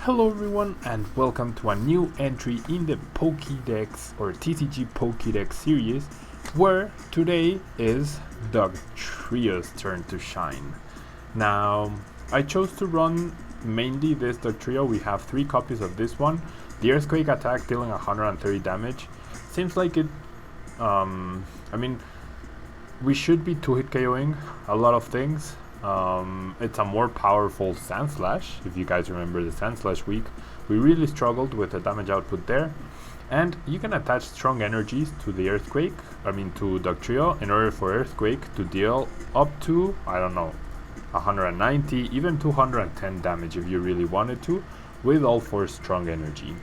Hello everyone and welcome to a new entry in the Pokedex or TCG PokeDECKS series, where today is Dugtrio's turn to shine. Now, I chose to run mainly this Dugtrio. We have 3 copies of this one. The Earthquake attack dealing 130 damage. Seems like it, we should be 2-hit KOing a lot of things. It's a more powerful Sand Slash. If you guys remember the Sand Slash week, we really struggled with the damage output there. And you can attach strong energies to the Earthquake, to Dugtrio, in order for Earthquake to deal up to, 190, even 210 damage if you really wanted to, with all 4 strong energy.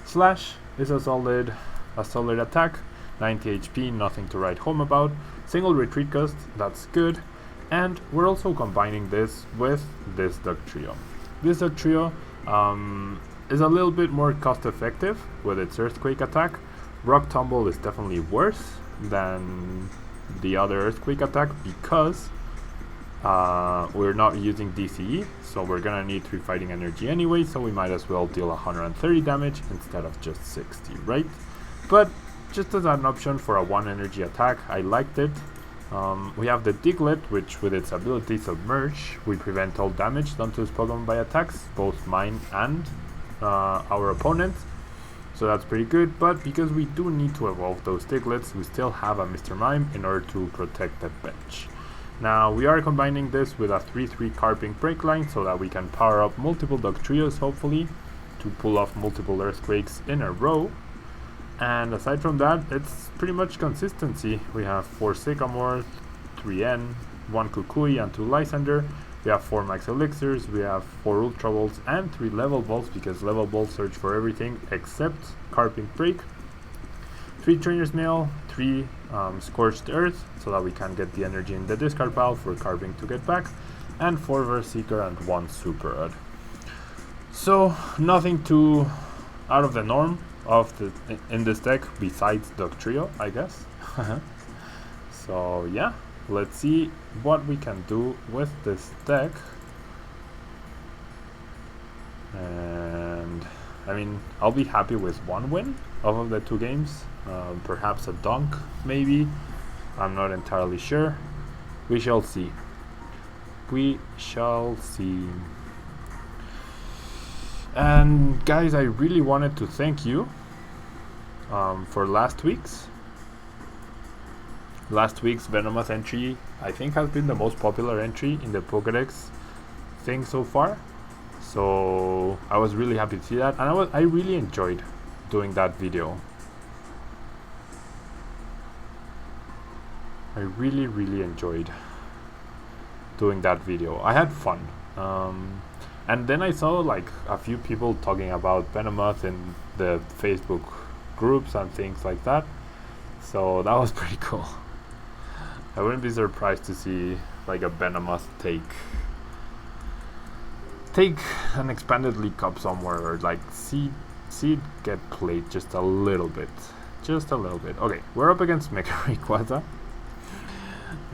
Slash is a solid attack, 90 HP, nothing to write home about. Single retreat cost, that's good. And we're also combining this with this Dugtrio. This Dugtrio is a little bit more cost effective with its Earthquake attack. Rock Tumble is definitely worse than the other Earthquake attack because we're not using DCE, so we're gonna need 3 fighting energy anyway, so we might as well deal 130 damage instead of just 60, right? But just as an option for a 1 energy attack, I liked it. We have the Digglet, which with its ability Submerge, we prevent all damage done to his Pokemon by attacks, both mine and our opponents. So that's pretty good, but because we do need to evolve those Digglets, we still have a Mr. Mime in order to protect the bench. Now we are combining this with a 3-3 Carping Break line so that we can power up multiple Dugtrios, hopefully, to pull off multiple Earthquakes in a row. And aside from that, it's pretty much consistency. We have 4 Sycamores, 3 N, 1 Kukui, and 2 Lysander. We have 4 Max Elixirs, we have 4 Ultra Balls, and 3 Level Balls, because Level Balls search for everything except Carping Break. 3 Trainer's Mail, 3 Scorched Earth, so that we can get the energy in the discard pile for Carping to get back, and 4 Verseeker and 1 Super Odd. So, nothing too out of the norm in this deck besides Dugtrio, I guess. So yeah, let's see what we can do with this deck. And I'll be happy with 1 win of the 2 games, perhaps a dunk maybe, I'm not entirely sure. We shall see. And guys, I really wanted to thank you for last week's Venomoth entry. I think has been the most popular entry in the Pokedex thing so far. So I was really happy to see that, and I really enjoyed doing that video. I really enjoyed doing that video. I had fun. And then I saw like a few people talking about Venomoth in the Facebook groups and things like that. So that was pretty cool. I wouldn't be surprised to see like a Venomoth take an expanded League Cup somewhere, or like see it get played just a little bit. Okay, we're up against Mega Rayquaza.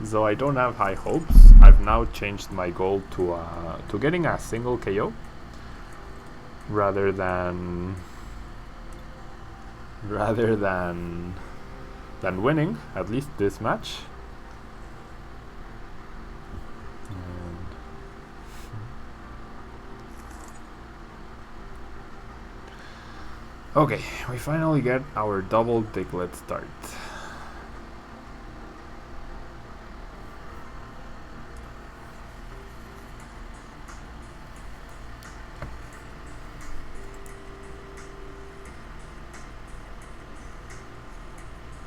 So I don't have high hopes. I've now changed my goal to getting a single KO rather than winning at least this match. Okay, we finally get our double Digglet start.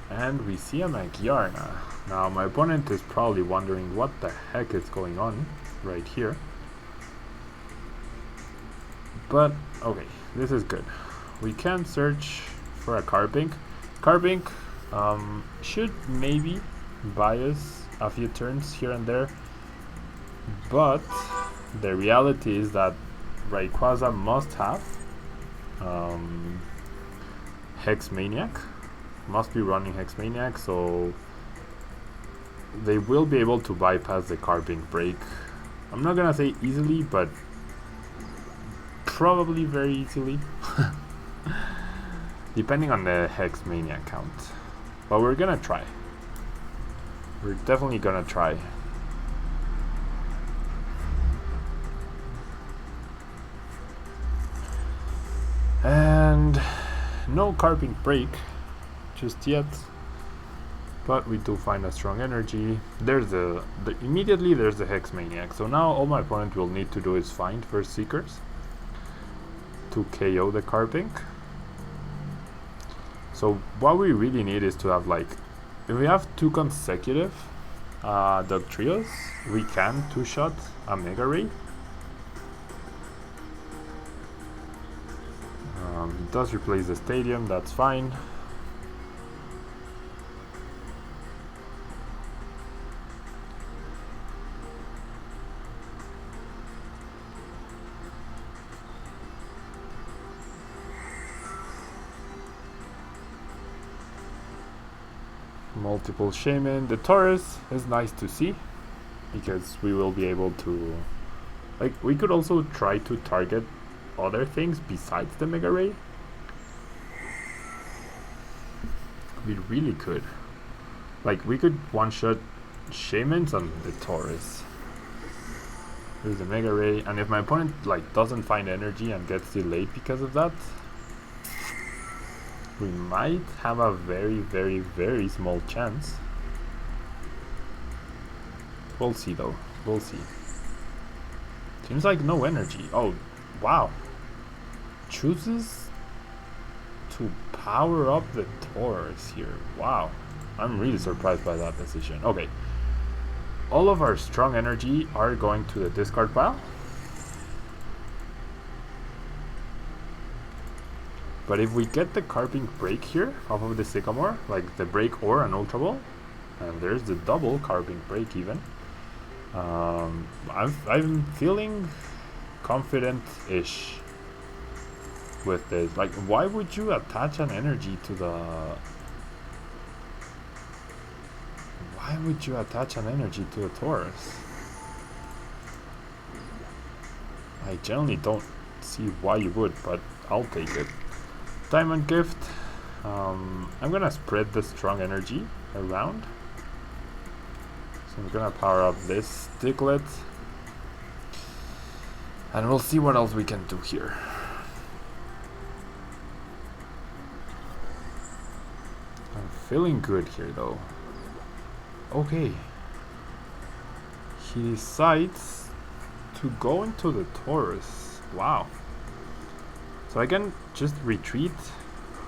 And we see a Magyarna. Now my opponent is probably wondering what the heck is going on right here. But okay, this is good. We can search for a Carping. Carping should maybe buy us a few turns here and there. But the reality is that Rayquaza must have Hex Maniac. Must be running Hex Maniac, so they will be able to bypass the Carping Break. I'm not gonna say easily, but probably very easily. Depending on the Hex Mania count. But we're gonna try. We're definitely gonna try. And no carping break just yet. But we do find a strong energy. There's immediately there's the Hex Maniac. So now all my opponent will need to do is find first Seekers to KO the Carping. So what we really need is to have, like, if we have 2 consecutive Dugtrios, we can 2-shot a Mega Ray. It does replace the stadium, that's fine. Multiple Shaman. The Taurus is nice to see because we will be able to, like, we could also try to target other things besides the Mega Ray. We really could. Like, we could one-shot Shamans on the Taurus. There's the Mega Ray, and if my opponent, like, doesn't find energy and gets delayed because of that, we might have a very, very, very small chance. We'll see though. We'll see. Seems like no energy. Oh, wow. Chooses to power up the Taurus here. Wow. I'm really surprised by that decision. Okay. All of our strong energy are going to the discard pile. But if we get the Carping Break here off of the Sycamore, like the Break or an Ultra Ball, and there's the double Carping Break even, I'm feeling confident-ish with this. Like, why would you attach an energy to the... Why would you attach an energy to a Taurus? I generally don't see why you would, but I'll take it. Diamond Gift. I'm gonna spread the strong energy around. So I'm gonna power up this Digglet. And we'll see what else we can do here. I'm feeling good here though. Okay. He decides to go into the Taurus. Wow. So I can just retreat.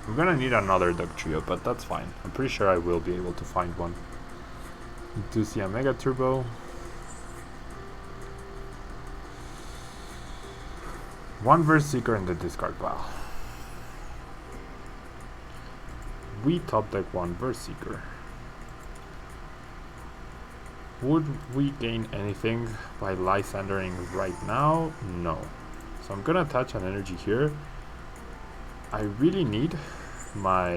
I'm gonna need another Dugtrio, but that's fine. I'm pretty sure I will be able to find one. We do see a Mega Turbo. One Verse Seeker in the discard pile. We top deck one Verse Seeker. Would we gain anything by Lysandering right now? No. So I'm gonna attach an energy here. I really need my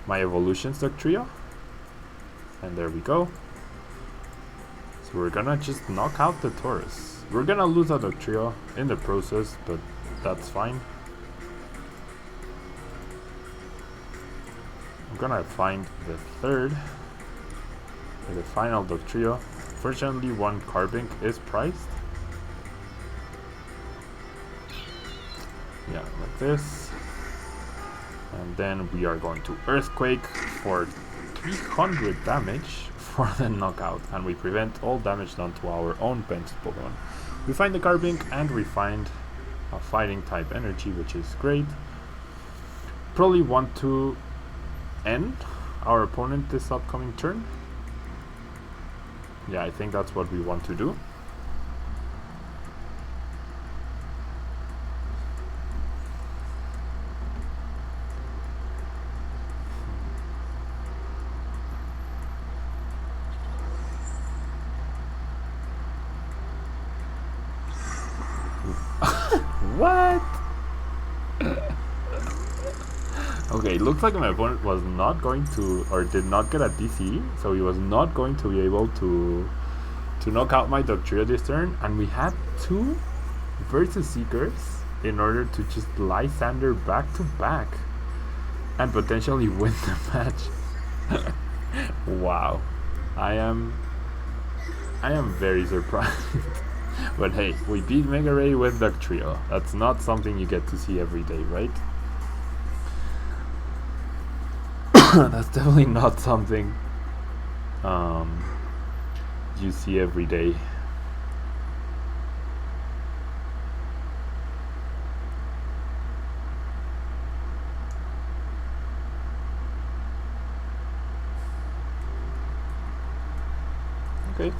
Evolutions Dugtrio. And there we go. So we're gonna just knock out the Taurus. We're gonna lose a Dugtrio in the process, but that's fine. I'm gonna find the third, the final Dugtrio. Fortunately, one Carbink is priced. Yeah, like this. And then we are going to Earthquake for 300 damage for the knockout, and we prevent all damage done to our own benched Pokemon. We find the Carbink and we find a fighting type energy, which is great. Probably want to end our opponent this upcoming turn. Yeah, I think that's what we want to do. What? Okay, looks like my opponent was not going to, or did not get a DC, so he was not going to be able to knock out my Dugtrio this turn, and we had two versus Seekers in order to just Lysander back to back and potentially win the match. Wow, I am very surprised. But hey, we beat Mega Ray with Dugtrio. That's not something you get to see every day, right? That's definitely not something you see every day. Okay.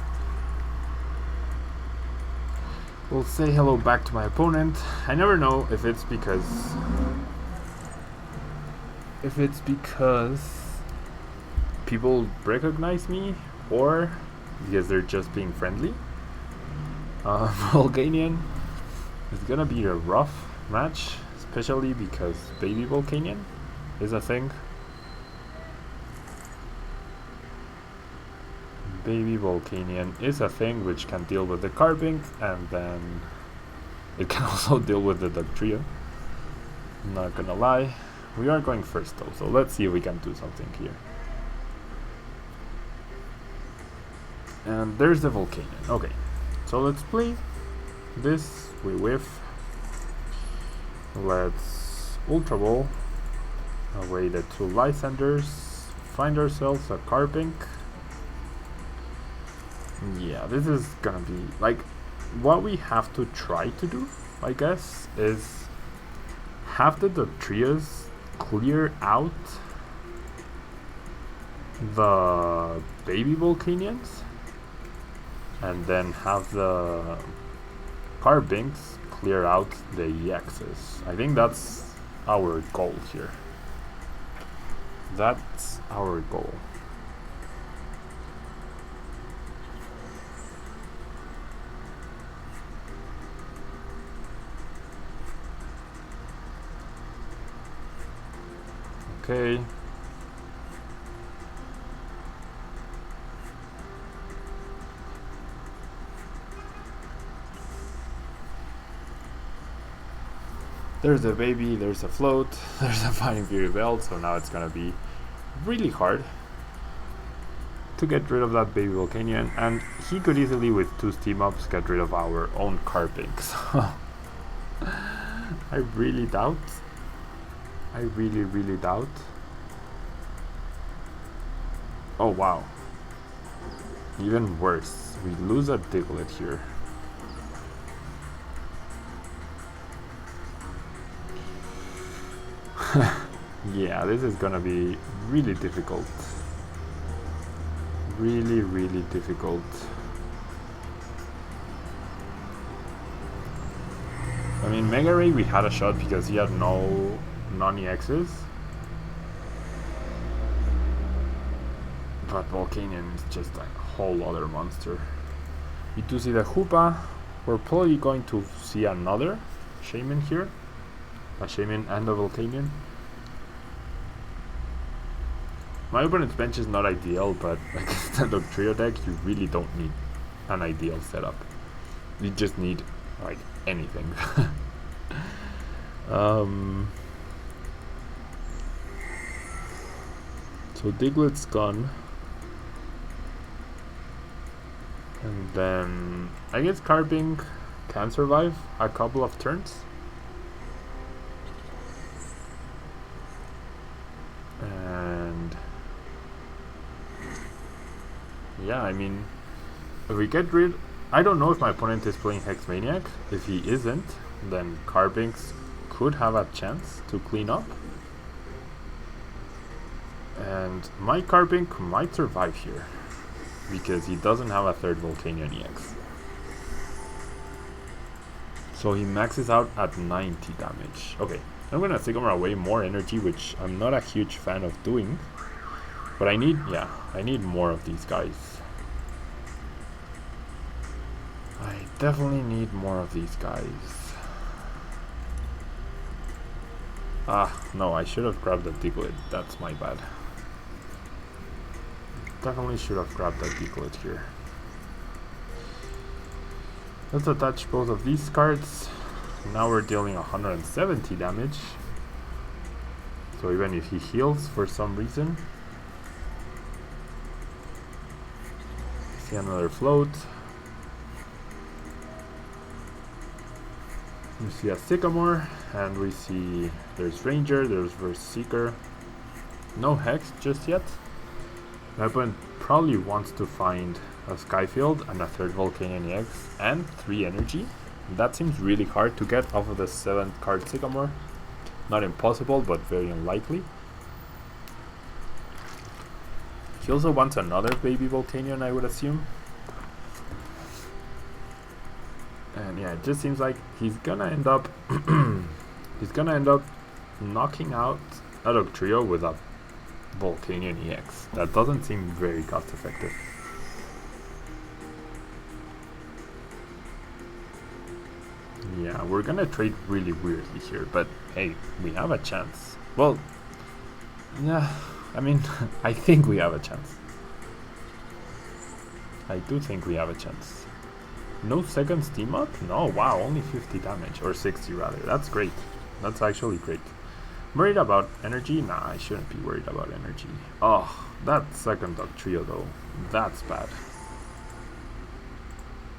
We'll say hello back to my opponent. I never know if it's because people recognize me or because they're just being friendly. Volcanion is gonna be a rough match, especially because Baby Volcanion is a thing. Baby Volcanion is a thing which can deal with the Carbink, and then it can also deal with the Dugtrio. Not gonna lie. We are going first though, so let's see if we can do something here. And there's the Volcanion. Okay, so let's play this. We whiff. Let's Ultra Ball away the two Lysanders. Find ourselves a Carbink. Yeah, this is gonna be like what we have to try to do, I guess, is have the Dugtrios clear out the Baby Volcanions and then have the Carbinks clear out the EXs. I think that's our goal here. That's our goal. Okay. There's a baby, there's a float, there's a Fighting Fury Belt, so now it's gonna be really hard to get rid of that Baby Volcanion, and he could easily, with two Steam Ups, get rid of our own Carbink, so I really doubt. I really doubt. Oh wow. Even worse. We lose a Digglet here. Yeah, this is gonna be really difficult. Really difficult. I mean, Mega Ray we had a shot because he had no non-EXs. But Volcanion is just a whole other monster. We do see the Hoopa. We're probably going to see another Shaman here. A Shaman and a Volcanion. My opponent's bench is not ideal, but against the Dugtrio deck, you really don't need an ideal setup. You just need, like, anything. So Diglet's gone. And then I guess Carbink can survive a couple of turns. And yeah, I mean, if we get rid, I don't know if my opponent is playing Hex Maniac. If he isn't, then Carbinks could have a chance to clean up. And my Carbink might survive here because he doesn't have a third Volcanion EX. So he maxes out at 90 damage. Okay, I'm gonna Sigmar away more energy, which I'm not a huge fan of doing. But I need more of these guys. I definitely need more of these guys. Ah, no, I should have grabbed the Digglet. That's my bad. Definitely should have grabbed that Digglet here. Let's attach both of these cards. Now we're dealing 170 damage. So even if he heals for some reason. See another float. We see a Sycamore, and we see there's Ranger, there's Verse Seeker. No Hex just yet. My opponent probably wants to find a Skyfield and a third Volcanion EX and 3 energy. That seems really hard to get off of the 7th card Sycamore. Not impossible, but very unlikely. He also wants another baby Volcanion, I would assume. And yeah, it just seems like he's gonna end up knocking out a Dugtrio with a Volcanion EX. That doesn't seem very cost effective. Yeah, we're gonna trade really weirdly here, but hey, we have a chance. Well, yeah, I mean, I think we have a chance. I do think we have a chance. No second steam up? No, wow, only 50 damage, or 60 rather. That's great. That's actually great. Worried about energy? Nah, I shouldn't be worried about energy. Oh, that second Dugtrio though, that's bad.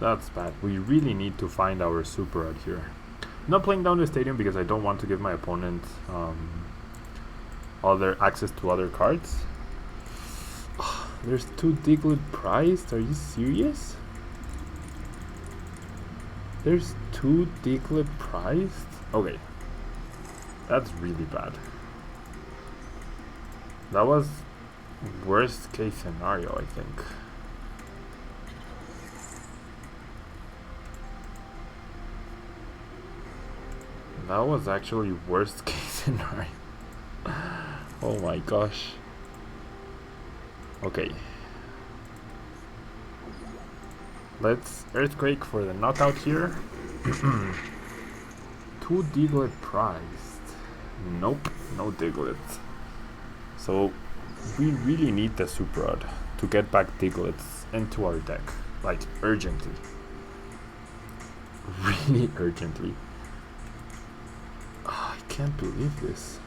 That's bad. We really need to find our super out here. I'm not playing down the stadium because I don't want to give my opponent other access to other cards. There's 2 Digglet prized? Are you serious? There's 2 Digglet prized? Okay. That's really bad. That was worst case scenario, I think. That was actually worst case scenario. Oh my gosh. Okay. Let's Earthquake for the knockout here. 2 Digglet prized. Nope, no Diglett. So we really need the Super Rod to get back Digletts into our deck. Like, urgently. Really urgently. Oh, I can't believe this.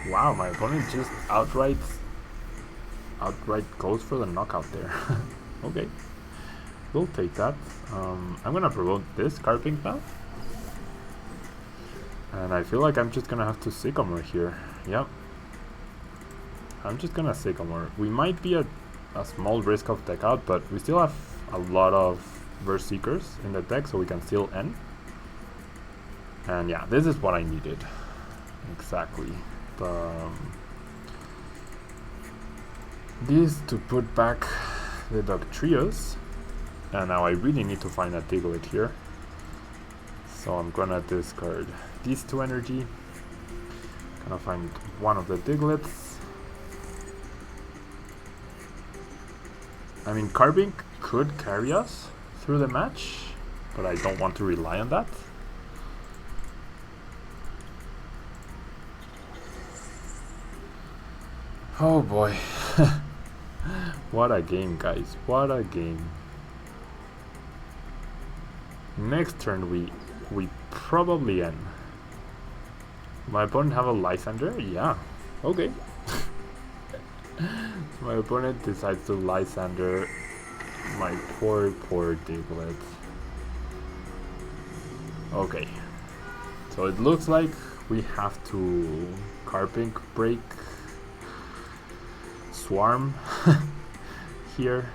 Wow, my opponent just outright goes for the knockout there. Okay, we'll take that. I'm gonna promote this Carping now, and I feel like I'm just gonna have to Sycamore here. Yep, I'm just gonna Sycamore. We might be at a small risk of deck out, but we still have a lot of Verse Seekers in the deck, so we can still end. And yeah, this is what I needed. Exactly. This to put back the Dugtrios, and now I really need to find a Digglet here, so I'm gonna discard these 2 energy, gonna find one of the Digglets. I mean, Carbink could carry us through the match, but I don't want to rely on that. Oh boy. What a game, guys. What a game. Next turn we probably end. My opponent have a Lysander? Yeah. Okay. My opponent decides to Lysander my poor Diglett. Okay. So it looks like we have to Carpink break Swarm here.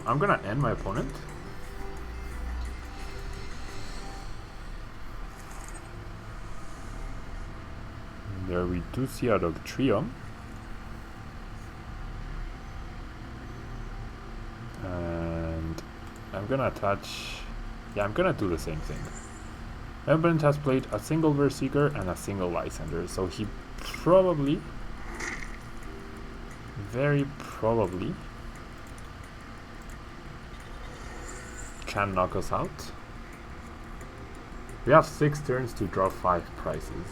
I'm gonna end my opponent. There we do see a Dugtrio. And I'm gonna attach... Yeah, I'm gonna do the same thing. My opponent has played a single Verse Seeker and a single Lysander, so he probably, very probably, can knock us out. We have 6 turns to draw 5 prizes.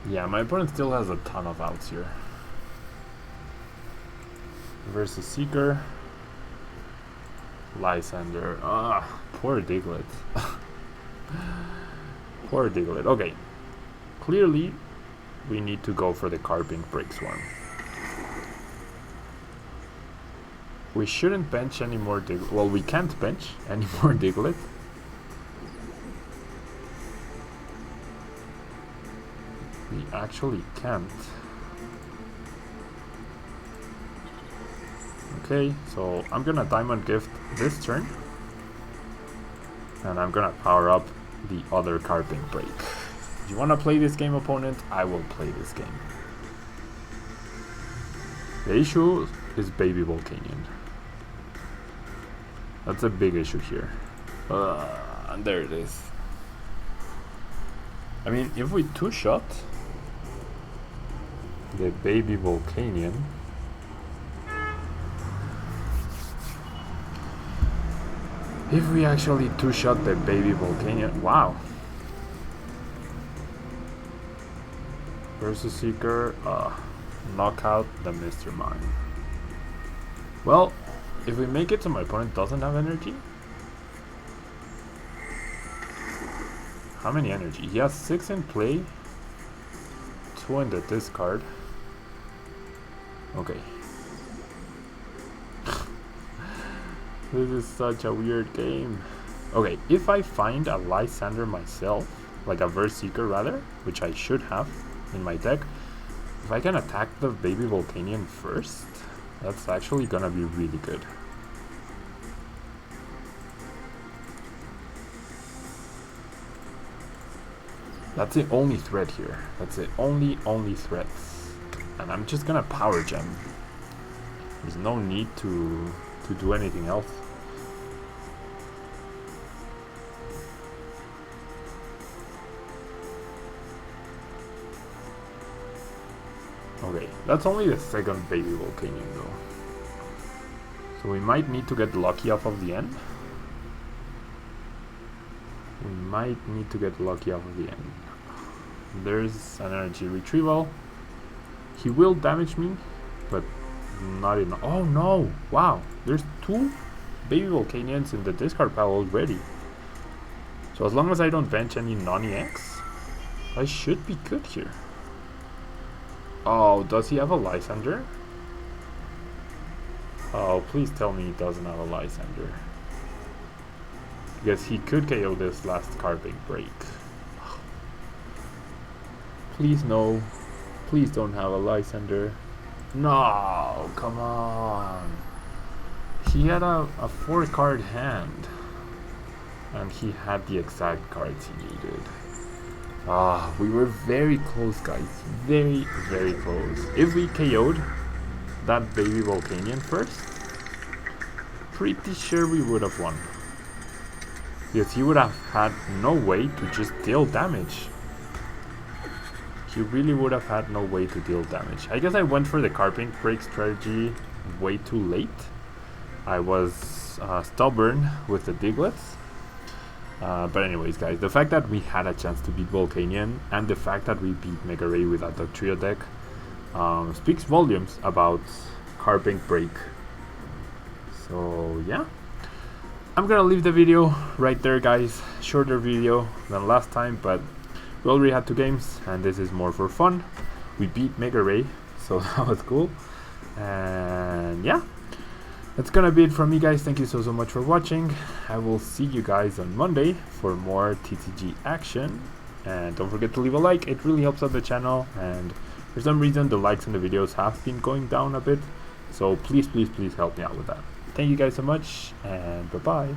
Yeah, my opponent still has a ton of outs here. versus Seeker. Lysander. Ah, poor Digglet. Poor Digglet. Okay. Clearly, we need to go for the Carping Break Swarm. We shouldn't bench any more Diglett. Well, we can't bench any more Diglett. We actually can't. Okay, so I'm gonna Diamond Gift this turn. And I'm gonna power up the other Carping Break. If you wanna play this game, opponent, I will play this game. The issue is Baby Volcanion. That's a big issue here. And there it is. I mean, if we two-shot the Baby Volcanion, if we actually two-shot the Baby Volcanion, wow. Versus Seeker, knock out the Mr. Mime. Well, if we make it so my opponent doesn't have energy. How many energy? He has 6 in play, 2 in the discard. Okay. This is such a weird game. Okay, if I find a Lysander myself, like a Verseeker rather, which I should have in my deck, if I can attack the Baby Volcanion first, that's actually gonna be really good. That's the only threat here. That's the only threat. And I'm just gonna Power Gem. There's no need to do anything else. Okay, that's only the second Baby Volcanion though. So we might need to get lucky off of the end. We might need to get lucky off of the end. There's an energy retrieval. He will damage me, but not enough. Oh no! Wow! There's 2 Baby Volcanions in the discard pile already. So as long as I don't bench any non-EX, I should be good here. Oh, does he have a Lysander? Oh, please tell me he doesn't have a Lysander. Because he could KO this last Carping Break. Please no. Please don't have a Lysander. No, come on. He had a 4-card hand. And he had the exact cards he needed. Ah, we were very close, guys. Very, very close. If we KO'd that Baby Volcanion first, pretty sure we would have won. Because he would have had no way to just deal damage. He really would have had no way to deal damage. I guess I went for the Carping Break strategy way too late. I was stubborn with the Digglets. But anyways, guys, the fact that we had a chance to beat Volcanion and the fact that we beat Mega Ray with a Dugtrio deck speaks volumes about Carping Break. So yeah, I'm gonna leave the video right there, guys. Shorter video than last time, but we already had 2 games and this is more for fun. We beat Mega Ray, so that was cool. And yeah, that's gonna be it from me, guys. Thank you so much for watching. I will see you guys on Monday for more TCG action. And don't forget to leave a like, it really helps out the channel. And for some reason the likes on the videos have been going down a bit, so please help me out with that. Thank you guys so much, and bye bye.